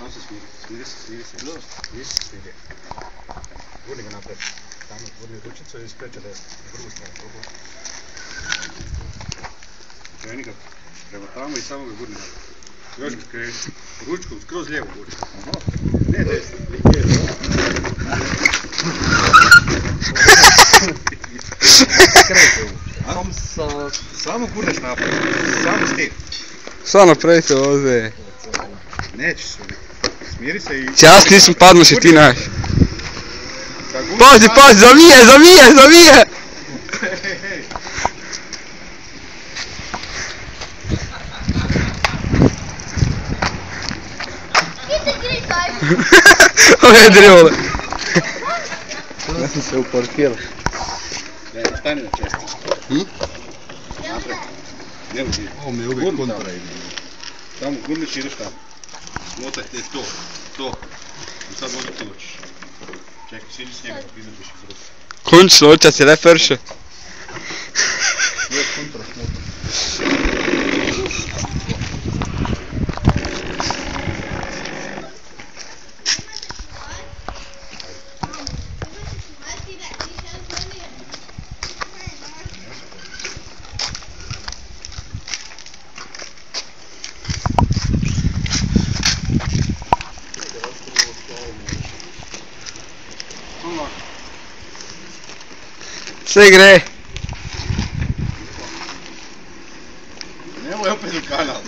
Samo se smiri se. Smiri se. Smiri. Gurni ga napred. Tamo gurni ručicu i skreće desno. Na drugu stranu. Kreni ga prema tamo i samo ga gurni napred. Još ga kreni. Ručkom skroz lijevo gurni. Ne desno. Samo gurneš napred. Samo s tim. Šta napravite ovdje? Nećeš se. Smiri se i... Čas nisam padnuš i ti naš. Pazi, zavije! Ovo je drivole. Ja sam se uparkirao. Stani na često. Napred. Ne budi. Ovo mi je uvijek kontra ide. Tamo gurniš i ideš tamo. Motaj, to. I sad možda ti učiš. Čekaj, siđi s njega dok izađeš iz ruke. Končno, oča se le prše. Uvijek kontra šmuta. Sve gre. Nemoj opet u kanal.